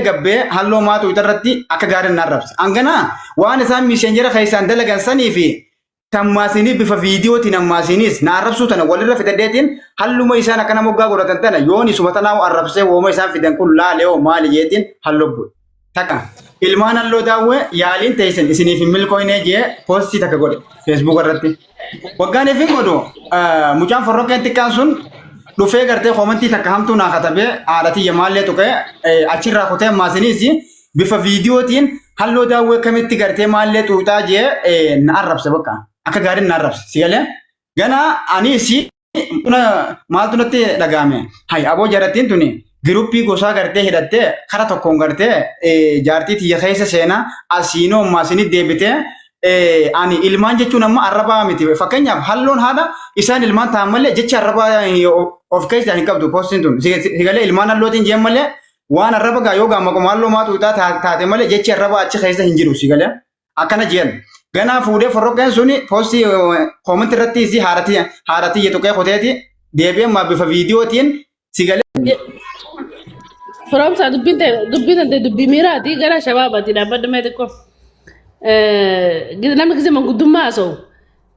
gabbee halluu maatu irratti akka gaariin narrabsa. Angana waan isaan miseenjera keessaan dalagan sanii fi tammaasini bifa viidiyootiin ammaasinis narrabsuu tana walirra fidadeetiin halluma isaan akka nama moggaa godhatan tana yooni sumatanaa arrabsee wooma isaan fidan kun laalee maali jeetiin halluu takka. Ilmaan halluu daawwee yaaliin teessan isiniif hin milkooynee jee poostii takka godhe Facebook irratti. Waggaan eefin godhu mucaan forroqeen xiqqaan sun dhufee gartee komantii takka hamtuu naa katabee haadhatii maallee tuqee achirraa kutee maasinis bifa viidiyootiin halluu daawwee kamitti gartee maallee tuutaa jee na arrabse bakka akka gaariin na arrabse sigalee gana anis maaltu natti dhagahame hay aboo jarattiin tuni giruppii gosaa gartee hidhattee kara tokkoon gartee jaartii tiyya keessa seenaa asiinoo maasinit deebitee ani ilmaan jechuun amma arrabaa miti fakkeenyaaf halluun haadha isaan ilmaan ta'an malee jecha arrabaa of keessaa hin qabdu poostiin tun sigalee ilmaan hallootiin jeen malee waan arraba gaa yoo gaama qomaa halluu maatu taate malee jechi arrabaa achi keessa hin jiru sigalee akkana jeen ganaa fuudhee forroqeen suni poostii koomantii irratti isi haadhatii yetuqee koteeti deebi'ee maa bifa viidiyootiin sigalee. Firoomsaa dubbii miiraati gara shabaabaati dhaabbadda mee xiqqoo. Namni gisee manguddummaa haasa'u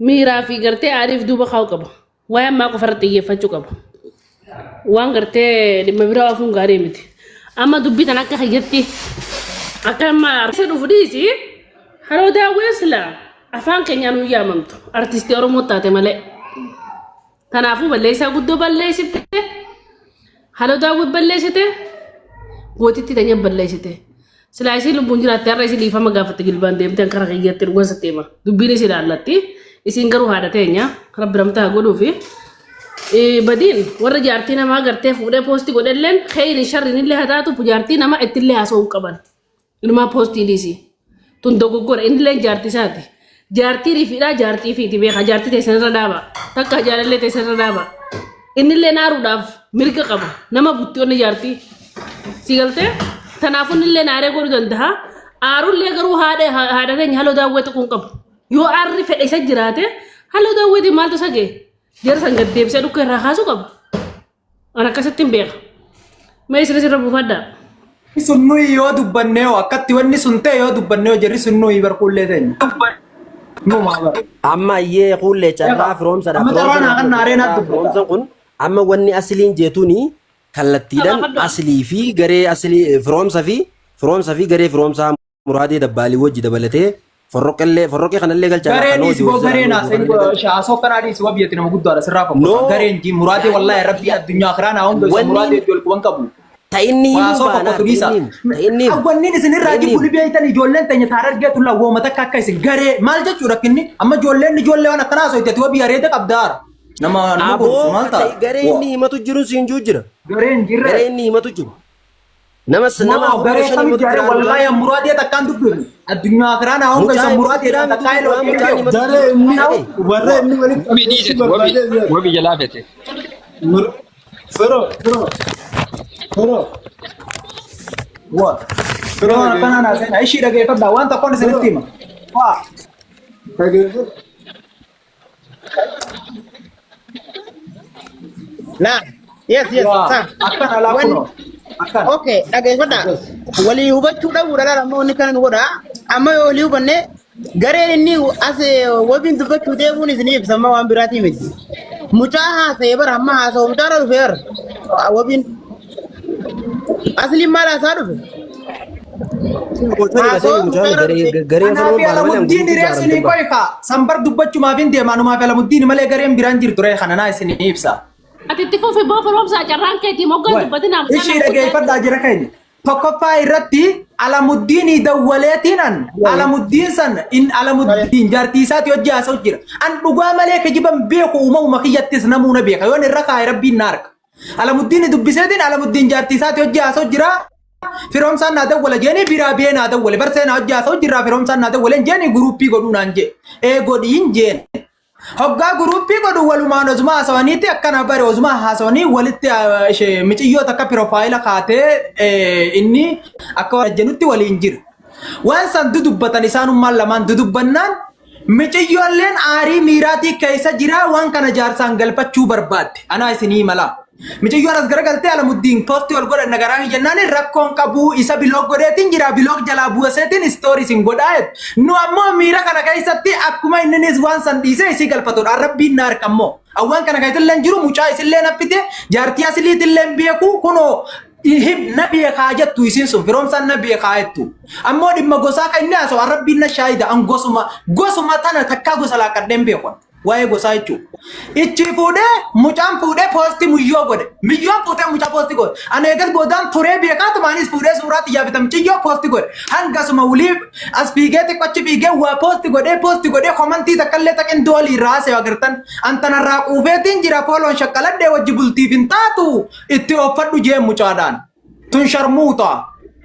miiraa fi gartee aariif duuba kaa'u qaba. Waa'ee ammaa qofa irratti xiyyeeffachuu qaba. Waan gartee dhimma biraa waafuun gaarii miti. Amma dubbii tan akka hayyatti akka amma arsa dhufu dhiisi haroo daawwee sila afaan keenyaan nu yaamamtu artistii Oromoo taate malee. Kanaafuu balleessaa guddoo balleessite haroo daawwee balleessite gootitti tanya balleessite. Sila isi lubbuun jiraatte har'a isi dhiifama gaafatte gilbaan deemte kan karaa kiyyaatti dhugaasa teema. Dubbiin isi ilaallatti isiin garuu haadha teenya rabbi ramtaa godhuufi badiin warra jaartii namaa gartee fuudhee poostii godhelleen kheyri sharriin illee hataatu jaartii namaa ittillee haasa'uu qaban. Ilmaa poostii dhiisi. Tun dogoggora innillee jaartii isaati. Jaartii rifiidhaa jaartii fiiti beeka jaartii teessan irra dhaaba. Takka jaalallee teessan irra dhaaba. Innillee naaruudhaaf mirga qaba. Nama buttiyoonni jaartii. Sigaltee? Kanaafuu illee naaree godhuu danda'a. Aarullee garuu haadha teenya halluu daawwee tuquun qabu. Yoo aarri fedhe isa jiraate halluu daawweetiin maaltu isa ga'e? Jara san gad deebisee dhukka irraa kaasuu qaba. An akkasitti hin beeka. Mee isinis irra buufadhaa. Sunnuu yoo dubbannee akkatti wanni sun ta'e yoo dubbannee jirri sunnuu barkuullee teenya. Amma iyyee kuullee carraa firoomsadha. Firoomsa kun amma wanni asiliin jeetuuni. Kallattiidhaan aslii fi garee aslii firoomsa fi garee firoomsaa muraadee dabbaalii wajji dabalatee forroqee kanallee galchaa gareen isoo gareen asoo kanaadhiis waa biyyatti nama guddaadha sirraa qabu gareen ji muraadee wallaahi rabbii addunyaa kiraan haa hunda muraadee ijoollee kuban qabu ta'inni wanni isinirraa jibbuu ni beektan ijoolleen teenya taara argeetu la wooma takka akka isin garee maal jechuudha kinni amma ijoolleen waan akkanaa soo itti waa biyya reeta qabdaara. Nama garee inni himatu jiru siin jira. Garee inni himatu jiru. Nama garee kami jare wallahi muraadee takkaan dubbifne. Addunyaa kiraan haa hunda isa muraadee takkaa iloo garee inni warra inni walitti wabi jalaa fete. Fero. Waa. Fero kana na sen aishi dhageeffadha waan tokkoon isinitti hima. Waa. Dhageeffadha. Nah, yes, akan ala kuno. Akan. Okay, dhageeffadha. Walii hubachuudha guddaa rammoonni kana nu godha. Amma yoo walii hubanne gareen inni as wabiin dubbachuu deemuun isin ibsamma waan biraatii miti. Mucaa haasa'ee bara amma haasa'umtaara dhufeera. Wabiin asliin maal haasaa dhufe? Alamuddin reesini koika sambar dubbachuu maafin deemaanumaaf alamuddin malee gareen biraan jirtu ree kana naa isin ibsa. Ati itti fufi boo firoomsaa carraan keetii moggaa dubbatinaa. Ishii dhageeffadhaa jira keenya. Tokkoffaa irratti alamuddin dawwaleetiinan alamuddin san in alamuddin jaartiisaati hojii haasa'u jira. An dhugaa malee kijiban beeku uumama kiyyattis namuuna beeka yoon irra kaa'e rabbiin naarka. Alamuddin dubbiseetiin alamuddin jaartiisaati hojii haasa'u jira. Firoomsaan naa dawwala jeeni biraa bee naa dawwale barsee naa hojii haasa'u jira firoomsaan naa dawwale jeeni guruppii godhuu naan jee. Godhiin jeen. Hoggaa guruppii godhu walumaan osuma haasawaniitti akkana bare osuma haasawanii walitti miciyyoota akka piroofaayila kaatee inni akka wajjinutti waliin jira. Waan san dudubbatan isaanummaan lamaan dudubbannaan Miciyyoolleen aarii miiraatii keessa jira waan kana jaarsaan galfachuu barbaadde. Anaa isinii mala. Miciyyoon as garagaltee Alamuddiin poostii ol godhan nagaraan jennaan rakkoon qabuu isa biloog godheetiin jira biloog jalaa buuseetiin istooriis hin godhaa. Nu ammoo miira kana keessatti akkuma inninis waan san dhiisee isii galfatudha. Rabbiin na harkammoo. Awwaan kana keessallee jiru mucaa isillee naffite jaartii asiliitillee beeku kunoo na beekaa jettu isin sun firoomsaan na beekaa jettu. Ammoo dhimma gosaa kan inni haasa'u Rabbiin na shaayida an gosuma tana takkaa gosa laaqadheen beekon. Waa'ee gosaa jechuudha. Ichi fuudhee mucaan fuudhee poostii muyyoo godhe. Miyyoon fuudhee mucaa poostii godhe. Ani eegas boodaan turee beekaatu maanis fuudhee suuraatti yaabita michiyyoo poostii godhe. Hangasuma wulii as fiigee xiqqochi fiigee waa poostii godhee komantii takkaallee taqin doolii raasee agartan. Antanarraa quufeetiin jira pooloon shakkaladhee wajji bultiif hin taatu itti oofadhu jee mucaadhaan. Tun sharmuuta.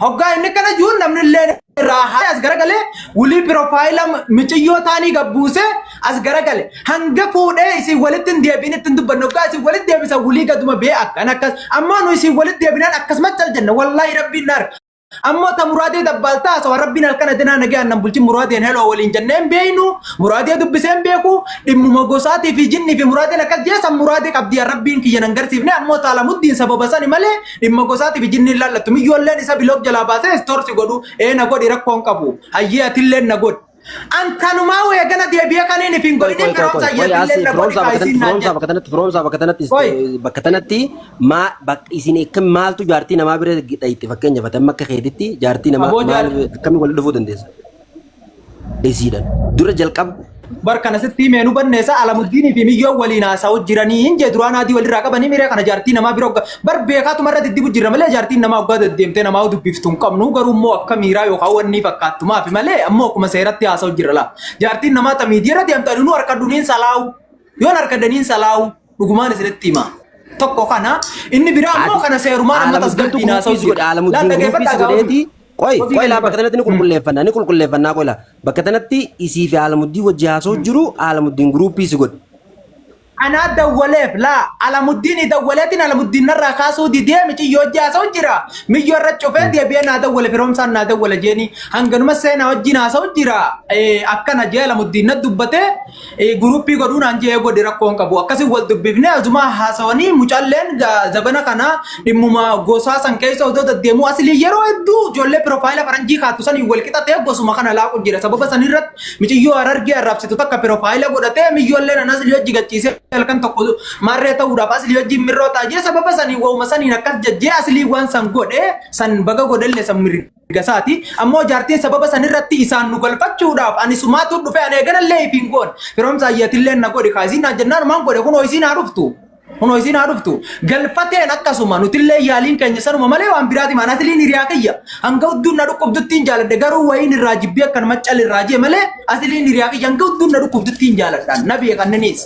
Hoggaa inni kana jiruun namni illee raahaa as garagalee wulii piroofaayila michiyyoo taanii gabbuusee as garagale hanga fuudhee isin walitti hin deebiin ittiin dubbannu hoggaa isin walitti deebisa wulii gaduma bee akkan akkas ammoo nu isin walitti deebinaan akkasumas cal jenna wallaahi rabbiin naar ammoo ta muraadee dabbaltaa so rabbiin halkan adinaa nagaan nan bulchin muraadeen heloo waliin jenneen beeynu muraadee dubbiseen beeku dhimmuma gosaatii fi jinnii fi muraadeen akkas jeesan muraadee qabdii rabbiin kiyya nan garsiifne ammoo Alamuddiin sababa sani malee dhimma gosaatii fi jinnii laallattu miyyoolleen isa biloog jalaa baasee istoorsi godhu na godhi rakkoon qabu hayyee atilleen na godhi. Antanumaa weegana deebi'ee kaniin ifin godhine firoomsa ayyaatillee na godhi kaayisiin naan jedhu. Firoomsa bakka tanatti isin akkam maaltu jaartii namaa bira dhayitte fakkeenyaaf ati amma akka keetitti jaartii namaa maal akkamiin wal dhufuu dandeessa? Isiidhaan dura jalqaba. Barkana sitti meenu banneessa Alamuddiinii fi miyyoon waliin haasa'u jiranii hin jee duraan adii walirraa qabanii miree kana jaartii namaa bira bar beekaatu marra diddibu jira malee jaartiin namaa waggaa deddeemtee namaa dubbiftu hin qabnu garuu immoo akka miiraa yookaan wanni fakkaattumaaf malee ammoo akkuma seeratti haasa'u jira la jaartiin namaa tamiidiirra deemtanii nu harka duniin salaawu yoon harka daniin salaawu dhugumaan isinitti hima tokko kana inni biraa ammoo kana seerumaan amma tasgabbiin haasa'u jira la dhaggeeffadhaa Koi la bakka tanatti ni qulqulleeffannaa koi la bakka tanatti isii fi Alamuddiin wajji haasa'u jiru Alamuddiin guruupii si godhe. Ana dawwaleef la Alamuddiin dawwaleetiin Alamuddiin narraa kaasuu didee michiyyoo wajji haasa'u jira miyyoo irra cufee deebi'ee naa dawwale firoomsaan naa dawwale jeeni hanganuma seenaa wajjin haasa'u jira akkana jee Alamuddiin na dubbatee guruupii godhuunaan jee godhe rakkoon qabu akkasii wal dubbifnee azuma haasawanii mucaalleen zabana kana dhimmuma gosaa san keessa otoo deddeemuu asilii yeroo hedduu ijoollee piroofaayila faranjii kaattu sanii wal qixatee gosuma kana laaqu jira sababa sanirratti michiyyoo arargee arrabsitu takka piroofaayila godhatee miyyoolleen anas liyoojji gachiisee halkan tokko marree ta'uudhaaf asilii wajjin mirroo taajee sababa sanii wauma saniin akkas jajjee asilii waan san godhee san baga godhellee san mirgasaati ammoo jaartiin sababa sanirratti isaan nu galfachuudhaaf ani sumaatu dhufe ani eeganallee ifiin goon firoomsa ayyatillee na godhi kaasiin na jennaan maan godhe kunoo isiin haa dhuftu galfateen akkasuma nutillee yaaliin keenya sanuma malee waan biraati maan asiliin hiriyaa kiyya hanga udduun na dhukkubduttiin jaaladhe garuu wayiin irraa jibbii akkan maccal irraa jee malee asiliin hiriyaa kiyya hanga udduun na dhukkubduttiin jaaladhaan na beekannaniis.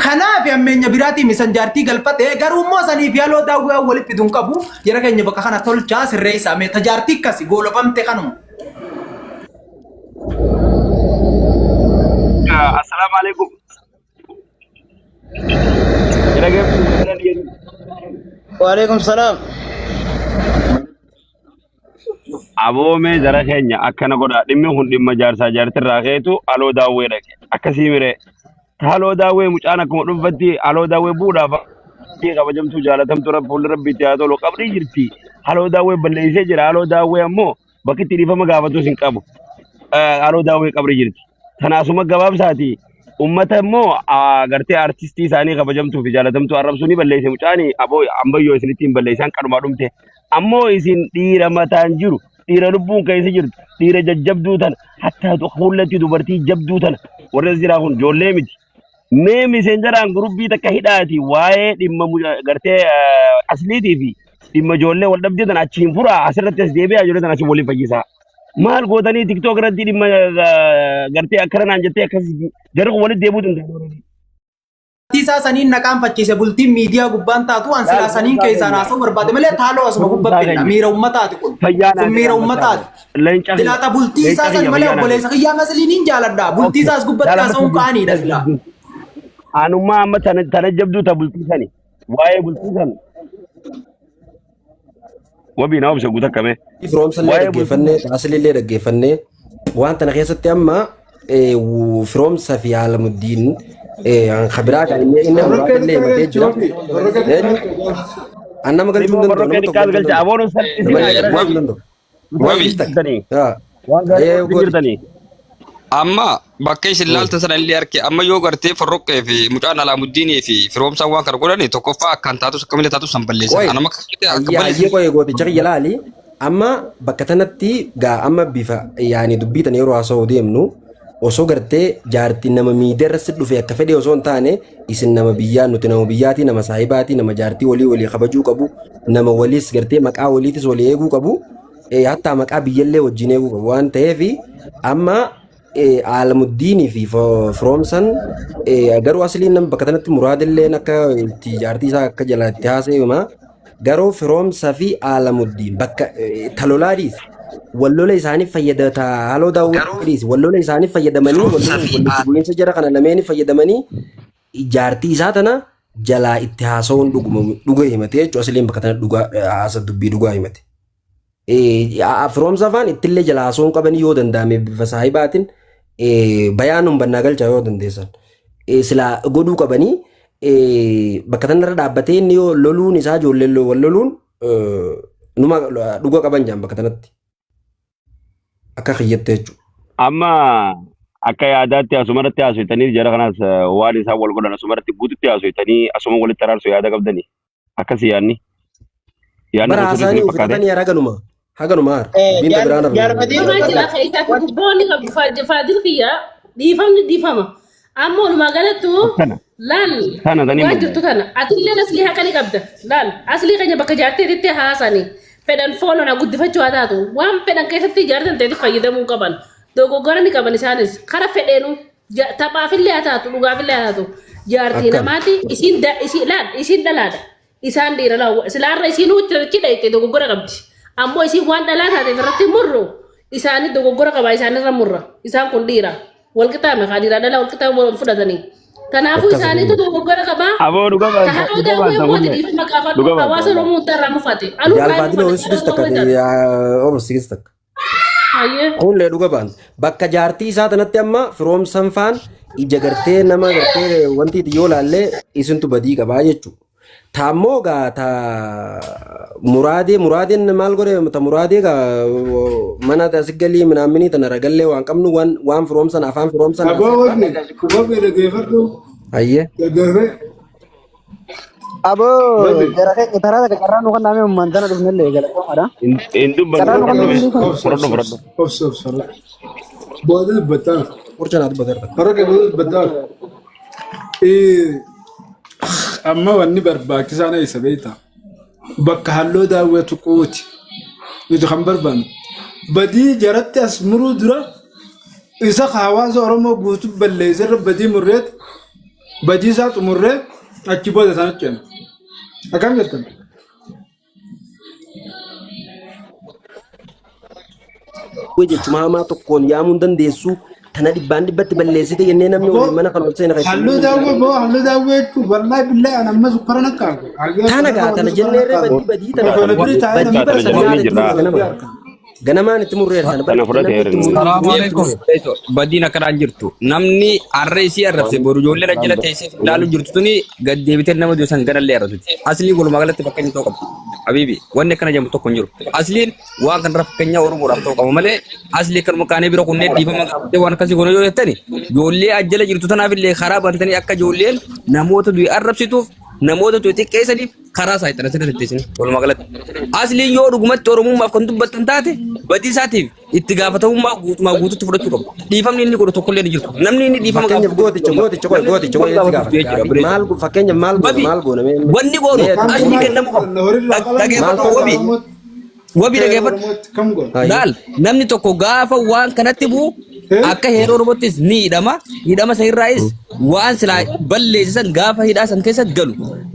Kanaaf ammeenya biraatii misan jaartii galfatee garuu immoo sanii fi haaloo daawwaa walitti fiduun qabu jara keenya bakka kana tolchaa sirree isaa mee tajaartii akkasi goolofamte kanuma. Assalamu alaikum. Waalaikum salaam. Aboomee jara keenya akkana godha dhimmi kun dhimma jaarsaa jaartirraa keetu aloo daawwee dhaqe akkasii miree. Haaloo daawwee mucaan akkuma dhuunfatti haaloo daawwee bu'uudhaaf kabajamtuu jaalatamtu fuulli rabbiitti haa tolu qabdii jirti. Haaloo daawwee balleessee jira. Haaloo daawwee ammoo bakki itti dhiifama gaafatus hin qabu. Haaloo daawwee qabdii jirti. Kanaasuma gabaabsaati. Uummata immoo gartee artistii isaanii kabajamtuu fi jaalatamtuu arrabsuu ni balleesse mucaan ambayyoo isinitti hin balleessan qanumaa dhumte. Ammoo isin dhiira mataan jiru. Dhiira lubbuun keessa jirtu. Dhiira jajjabduu tana. Hatta fuullatti dubartii jabduu tana. Warra jiraa kun ijoollee miti. Mee miseenjaraan gurubbii takka hidhaati waa'ee dhimma gartee asliitii fi dhimma ijoollee wal dhabdee tan achiin furaa asirratti as deebi'aa ijoollee tan achiin waliin fayyisaa. Maal gootanii tiktook irratti dhimma gartee akkana naan jettee akkasii jarri kun walitti deebuu danda'u. Isaa saniin naqaan facciise bultiin miidiyaa gubbaan taatu waan silaa saniin keessaa naasoo barbaade malee taaloo asuma gubbatti miira ummataati kun miira ummataati. Dilaata bultii isaa san malee obboleessa kiyyaa masliin hin jaaladha bultii isaas gubbatti haasa'uun ka'aniidha silaa. Anummaa amma tana jabduu ta bultii sani waa'ee bultii san wabii na obsa guutaa qabee. Firoomsallee dhaggeeffannee taasisillee dhaggeeffannee waan tana keessatti amma firoomsa fi Alamuddiin khabiraa kan inni muraasa illee himatee jira. Annama galchuun danda'u nama tokko galcha aboon salphisi Wabi. Amma bakka isin laaltan sana illee arge amma yoo gartee Farroqee fi mucaan Alaamuddinii fi firoomsaan waan kana godhani tokkoffaa akkaan taatus akkamillee taatus san balleessan. Anama Ayyee qoye gooticha kiyya laali amma bakka tanatti gaa amma bifa yaani dubbii tan yeroo haasa'uu deemnu osoo gartee jaartiin nama miidiyaa irratti dhufe akka fedhe osoo hin taane isin nama biyyaa nuti nama biyyaati nama saahibaati nama jaartii walii kabajuu qabu nama waliis gartee maqaa waliitis walii eeguu qabu hatta maqaa biyyallee wajjin eeguu qabu waan ta'eef amma Alamuddiinii fi firoomsan garuu asliin nama bakka tanatti muraadillee akka jaartii isaa akka jalatti haasa'e garuu firoomsa fi Alamuddiin bakka talolaadhiis wallola isaanii fayyadata haaloo daawwatiis wallola isaanii fayyadamanii walitti bu'iinsa jara kana lameen fayyadamanii jaartii isaa tana jalaa itti haasa'uun dhuga himate jechuudha asliin bakka tana dhuga haasa dubbii dhugaa himate. Firoomsa afaan ittillee jalaa haasa'uun qaban yoo danda'ame bifa saahibaatiin bayaanuun bannaa galchaa yoo dandeessan silaa godhuu qabanii bakka tanarra dhaabbatee inni yoo loluun isaa ijoollee wal loluun numa dhuga qaban jaan bakka tanatti akka kiyyatte jechuudha. Amma akka yaadaatti asumarratti haasofitanii jara kanaas waan isaan wal godhan asumarratti guututti haasofitanii asuma walitti araarsu yaada qabdanii akkasii yaadni. Bara haasa'anii uffatanii haraganuma. Haganuma binta biraana booni faadil kiyya dhiifama amma walumaa galatti laal waan jirtu kana atillee aslii haqanii qabda laal aslii keenya bakka jaarteetitti haasanii fedhan foolona guddifachuu haa taatu waan fedhan keessatti jaartan ta'etti fayyadamuu qaban dogoggora ni qaban isaanis kara fedheenu taphaafillee haa taatu dhugaafillee haa taatu jaartii namaati isiin dhalaadha isaan dhiira laawwa silaarra isiin cidha itti dogoggora qabdi. Ammoo isin waan dhalaa taateef irratti murru isaanii dogoggora qaba isaanirra murra isaan kun dhiira wal qixaame haa dhiira dhalaa wal qixaame fudhatanii kanaafuu isaaniitu dogoggora qaba aboo dhuga tahaadhoo daawwee mootii dhiifama qaafadhu hawaasa oromoo irraa mufate Kunlee dhuga baan bakka jaartii isaa tanatti amma firoomsan faan ija gartee nama gartee wanti yoo laallee isintu badii qabaa jechuudha. Taammoo gaa ta muraadeen maal godhe ta muraadee gaa mana taasigalii minaamini tana ragallee waan qabnu waan firoomsan afaan firoomsan. Aboo dhageeffadhu. Ayyee. Aboo jara keenya taraa carraa nu kan naame uummatana dhufnellee galatoomada. Hin dubbannu. Of. Booda dubbataa. Kurchanaa dubbataa. Harka booda dubbataa. Amma wanni barbaachisaa na isa beektaa bakka halluu daawwatu quuti nuti kan barbaannu badii jaratti as muruu dura isa hawaasa oromoo guutuu balleessirra badii murreet badii isaa xumurree achi booda sana ceena akkam jettan. Jechuun hamaa tokkoon yaamuu dandeessu. Tana dhibbatti balleessite jennee namni mana kan ol seena halluu daawwee jechuun wallahi billahi an amma sukkara nakkaaku. Tana gaa tana jenneerree badii tana ganamaan itti murreera badiin akkanaan jirtu namni har'a isii arrabse boru ijoollee rajjala teessee ilaaluu jirtu tuni gad deebitee nama duusan ganallee arrabsuti aslii walumaa galatti fakkeenya ta'uu qaba habiibi wanni akkana jedhamu tokko hin jiru asliin waan kanarra fakkeenya oromoodhaaf ta'uu qaba malee aslii kan makaanee bira kunneen dhiifama waan akkasii goone yoo jettani ijoollee ajjala jirtu tanaafillee karaa bantanii akka ijoolleen namoota du'e arrabsituuf namoota du'e xiqqeessaniif karaa isaa itti asirratti teessini walumaa galatti asliin yoo dhugumatti oromummaaf kan dubbattan taate badii isaatiif itti gaafatamummaa guututti fudhachuu qabu dhiifamni inni godhu tokkollee ni jirtu namni inni dhiifama maal goone wanni goonu aslii kennamu qabu dhageeffatu wabii dhageeffatu daal namni tokko gaafa waan kanatti bu'u akka heeroo oromottis ni hidhama isa irraayis waan silaa balleessisan gaafa hidhaa san keessatti galu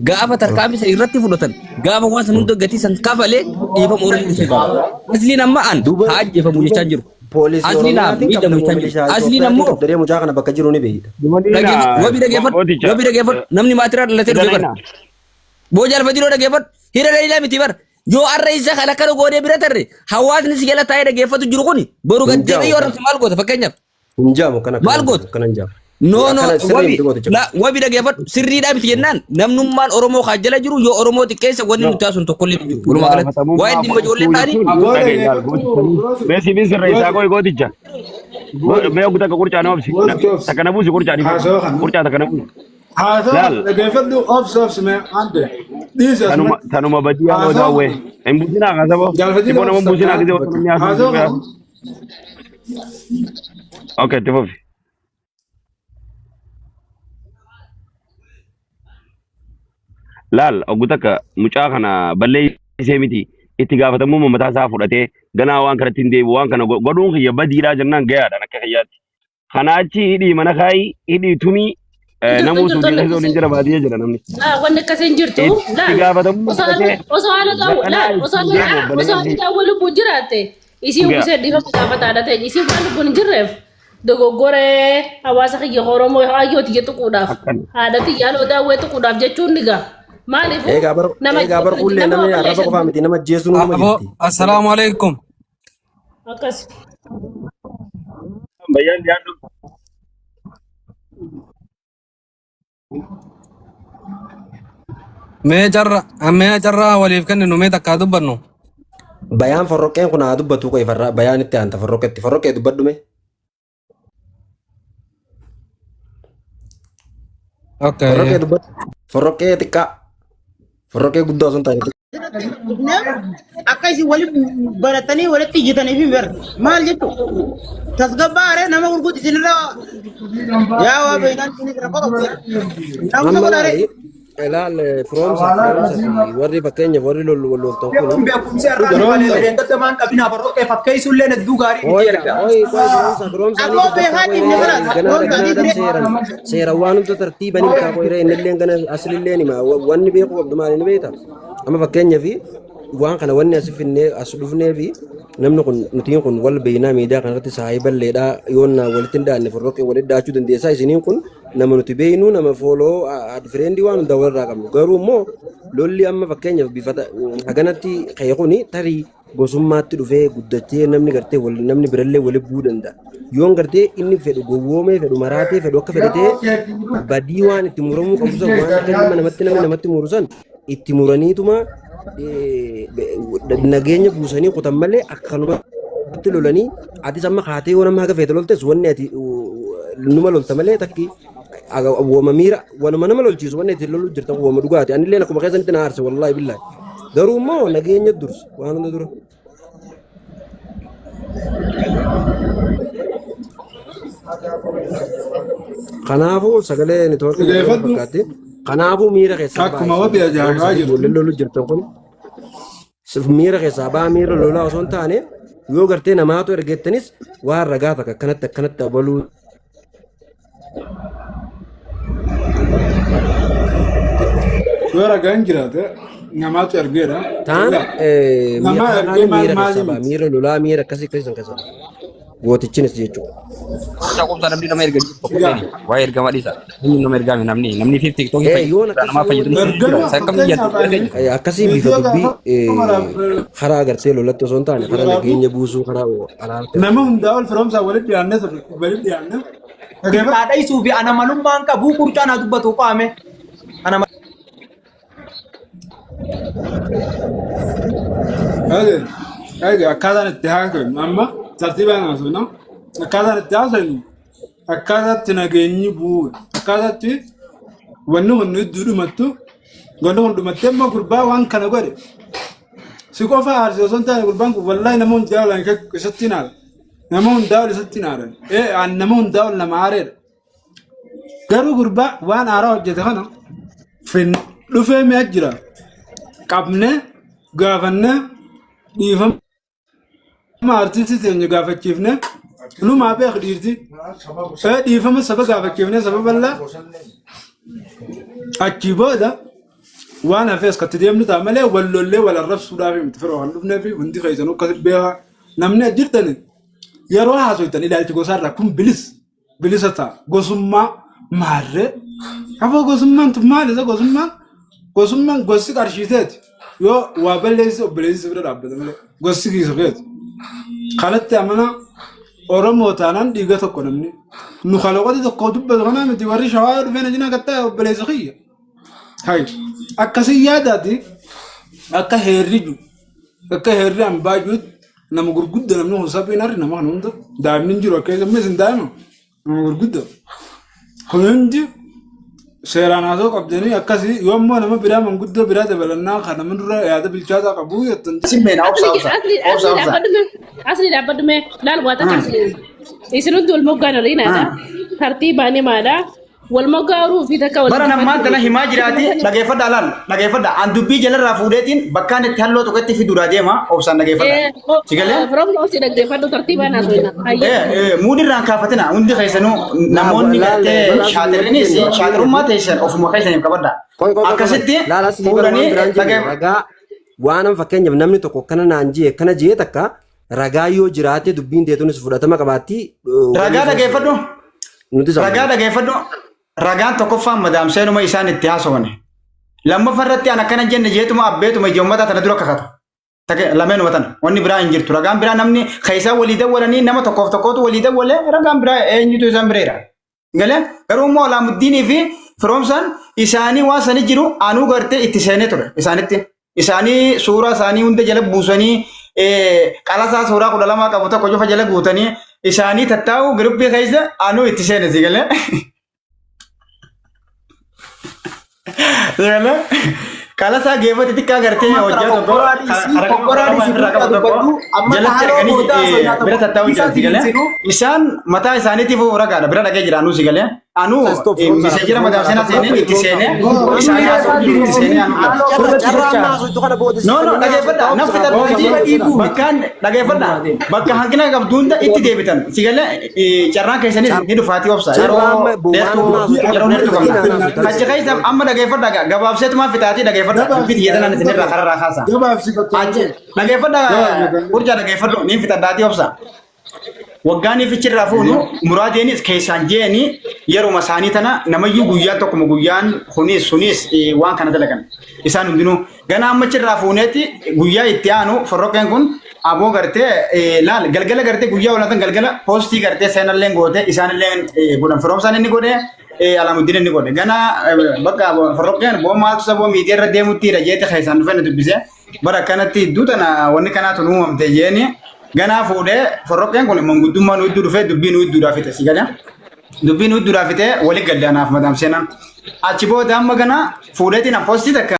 gaafa tarkaanfii isa irratti fudhatan gaafa waan san hunda gatii san kafalee dhiifama oromoo isa gaafata asliin amma an haa ajjeefamu jechaan jiru asliin miidhamu jechaan jiru asliin ammoo mucaa kana bakka jiru ni beeyta wabii dhageeffatu namni maatiraa dhalatee dhufe bara boojaal fadiloo dhageeffatu hira dhalilaa miti bara yoo arra isa kana goonee bira tarre hawaasni si jala taa'ee dhageeffatu jiru kuni boru gaddeebii yoo irratti maal goota fakkeenyaaf Hinjaamu kana Maal goota? kana hinjaamu. No, no, Akkana sirrii wabi, miti gooticha. la, wabi dhaggeeffadhu sirriidhaa miti jennaan namnummaan Oromoo kan jala jiru yoo Oromoo xiqqeessa wanni nuti taasisu tokkollee miti jiru. Walumaa galatti waa'ee dhimma ijoollee ta'anii Beesi bin sirreessaa koo gooticha. Mee oguu takka qurcaa na obsi. Takka na buusi qurcaa dhiifa. Qurcaa takka na buusi. Haasawaa dhaggeeffadhu obsi mee ande. Tanuma badii haaloo daawwee. Hin buusinaa kaasaboo. Tiboo nama buusinaa gisee wata namni haasawuu. Okay, itti fufi. Laal oguu takka mucaa kana balleessee miti itti gaafatamuu mataa isaa fudhatee ganaa waan kanatti hin deebi'u waan kana godhuun kiyya badiidhaa jennaan gayaadhaan akka kiyyaatti. Kana achi hidhii mana kaayii hidhii tumii namuu suuqii keessa waliin jira baadiyyaa jira namni. wanni akkasiin jirtu Itti gaafatamuu fudhatee osoo haala qaawwa lubbuu jiraatte isii uwwisee dhiifama gaafataadha ta'e isii waan lubbuun hin jirreef dogoggoree hawaasa kiyya Oromoo hayyooti jedhu tuquudhaaf haadha xiyyaanoo daawwee tuquudhaaf jechuun ni gaa. Maaliif egaa bar qullee namni arraba qofaa miti nama jeesuun nama jirti. Assalamu alaikum. akkas bayyaan dhiyaadhu. Mee carraa waliif kenninu mee takkaa dubbannu. Bayaan forroqeen kun haa dubbatu qoy farra bayaan itti aanta forroqetti forroqee dubbadhu mee. Okay. Forroqee dubbadhu. Forroqee xiqqaa. Forroqee guddaa osoo hin taane. Akka isin walitti baratanii walitti ijjitanii fi bar maal jettu tasgabbaare nama gurguutti isinirra yaa waa beekan isinirra qoqobu nama godhaare Ilaal firoomsa warri fakkeenyaaf warri loltoon kun. Beekumsi irraa malee beekatamaan qabinaa forroqee fakkeessullee hedduu gaarii ni jedha. Akkoo beekaatiif ni biraata. Seera waan humna tartiibanii bitaa qoyiree innillee gana asilillee nima wanni beeku qabdu maali ni beekta. Amma fakkeenyaaf waan kana wanni as finnee as dhufnee fi namni kun nutiin kun wal beeynaa miidiyaa kanarratti saayii balleedhaa yoonna walitti hin daanne forroqee walitti daachuu dandeessaa isiniin kun nama nuti beeynu nama fooloo adfireendii waan hundaa walirraa qabnu garuu immoo lolli amma fakkeenyaaf bifata haganatti qeequni tarii gosummaatti dhufee guddatee namni gartee namni birallee walitti bu'uu danda'a yoon gartee inni fedhu gowwoomee fedhu maraatee fedhu akka fedhatee badii waan itti muramuu qabu san waan akka nama namatti muru san itti muraniituma nageenya buusanii kutan malee akkanumatti lolanii atis amma kaatee yoo nama haga feete loltes wanni ati numa lolta malee takki wama miira wanuma nama lolchiisu wanni ati loluu jirtan wama dhugaati anillee akkuma keessanitti na aarse wallaahi billaahi garuu immoo nageenya dursa waan hunda dura. Kanaafuu sagalee networkii fakkaatti. Kanaafuu miira keessaa akkuma wabi ajaa'ibaa jiru. loluu jirtan kun miira keessaa baa miira lolaa osoo hin taane yoo gartee namaatu ergeettanis waan ragaa takka akkanatti abaluu. Yoo ragaan jiraate namaatu ergeedha. Taan Nama ergee maal maali miira lolaa miira akkasii san keessa gootichinis jechuudha. Caqubsaa namni nama erga jiru tokko ta'e waa'ee ergamaa dhiisa. Nama ergame namni fi tiiktookii fayyadamu namaa fayyadamu isa akkam jaallattu. Akkasii bifa dubbii karaa agartee lolatti osoo hin taane karaa nageenya buusuu karaa alaanaa. nama hundaa ol firoomsaa walitti dhiyaannee turre walitti dhiyaannee. Dhaadhaisuu fi ana malummaan qabu qurcaa na dubbatu qaame. Akkaataan itti haasofnu amma tartiibaan haasofnu akkaataan itti haasofnu akkaataatti nageenyi bu'uudha. Akkaataatti wanni kun iddoo dhumattu wanni kun dhumattee immoo gurbaa waan kana godhe si qofa aarsee osoo hin taane gurbaan kun wallaahi nama hundaa ol isatti hin aaran. Nama hundaa ol isatti hin aaran. Nama hundaa ol nama aareedha. Garuu gurbaa waan aaraa hojjete kana dhufee mi'a jira. Qabnee gaafannee dhiifama artiistii teenya gaafachiifnee numaa beeku dhiirti dhiifama saba gaafachiifnee saba bal'aa achii booda waan hafees katti deemnu ta'a malee wallollee wal arrabsuudhaaf miti firoo waan dhufneef hundi keessanuu akkasi beekaa namni ajjirtani yeroo haasoytan ilaalchi gosaarraa kun bilisa ta'a gosummaa maarree afoo gosummaan tun maal isa gosummaan gosi qarshiiteeti. Yoo waa balleessi obboleessi bira dhaabbata malee gosi kiisa feeti. Kanatti amana Oromoo taanaan dhiiga tokko namni nu kalaqooti tokko dubbatu kana miti warri shawaa dhufeen ajina gattaa obboleessa kiyya. Hai akkasii yaadaati akka heerri jiru akka heerri hambaa jirutti nama gurguddaa namni kun saphiin harri nama kana hunda daa'imni jiru akka eegamee sin daa'ima nama gurguddaa. Kun hundi seeraan haa ta'u qabdanii akkasii yoo ammoo nama biraa manguddoo biraa dabalannaa kan nama dura yaada bilchaataa qabu jettan. Simbeen obsa. Asli dapat dume laal wata asli. Isinun dul moggaan riinaadha. Tartiibaan maadha. Wal moggaaru fi takka wal. Bara nammaan tana himaa jiraati dhageeffadha laal dhageeffadha an dubbii jalarraa fuudheetiin bakkaan itti halloo tokkotti fi duraa deema obsaan dhageeffadha. Sigalee? Firoom obsi dhageeffadhu tartiibaan haasofna. Muudirraan kaafatina hundi keessanuu namoonni gartee shaatirrinis shaatirummaa teessan ofuma keessaniif qabadha. Akkasitti fuudhanii ragaa waan fakkeenyaaf namni tokko kana naan jee kana jee takka ragaa yoo jiraate dubbiin teetunis fudhatama qabaatti. Ragaa dhageeffadhu. Ragaa dhageeffadhu. Ragaan tokkoffaan madaamseenuma isaan itti haasofne. Lammaffaa irratti an akkana jenne jeetuma abbeetuma ijoommataa tana dura kakatu. Lameenuma tana wanni biraa hin jirtu. Ragaan biraa namni keessaa walii dawwalanii nama tokkoof tokkootu walii dawwalee ragaan biraa eenyutu isaan bireera. Galee garuu immoo Alaamuddinii fi Firoomsaan isaanii waan sani jiru anuu gartee itti seenee ture isaanitti. Isaanii suuraa isaanii hunda jala buusanii qalasaa suuraa 12 qabu tokko jofa jala guutanii isaanii tattaa'u girubbii keessa anuu itti seene si galee. Sela kalasaa geeffati xiqqaa gartee hojjaa tokko jalatti arganii bira tattaa'u jira si galee. Isaan mataa isaaniitiif ragaadha bira dhagee jira anuu si galee. Anuu miseenjira madaamseenaa seenee itti seenee isaan itti seenee no dhageeffadha nafti darbii bakkaan dhageeffadha bakka hanqina qabdu hunda itti deebitan si galee carraan keessanis ni dhufaatii obsa yeroo dheertuu qabna achi keessa amma dhageeffadha gabaabseetumaa fixaatii dhageeffadha dubbii yeedanaan isinirraa kararraa kaasa dhageeffadha urjaa dhageeffadhu niin fixadhaatii obsa. Waggaanii fichirraa fuunu muraadeenis keessaan jeeni yeruma isaanii tana namayyuu guyyaa tokkuma guyyaan kunis sunis waan kana dalagan isaan hundinuu gana amma chirraa fuuneeti guyyaa itti aanu forroqeen kun aboo gartee laal galgala gartee guyyaa walaatan galgala poostii gartee seenalleen goote isaanilleen godhan Firoomsaan inni godhe Alaamuddin inni godhe gana bakka forroqeen boo maaltu saboo miidiyaa irra deemutti rajeete keessaan dhufanii dubbise bara kanatti duutana wanni kanaatu uumamte jeeni. Ganaa fuudhee forroqeen kun manguddummaa nu iddoo dhufee dubbii nu iddoo dhaafite si galee dubbii nu iddoo dhaafite walii gaddanaaf madaamseenaan achi booda amma ganaa fuudheetiin appoostii takka.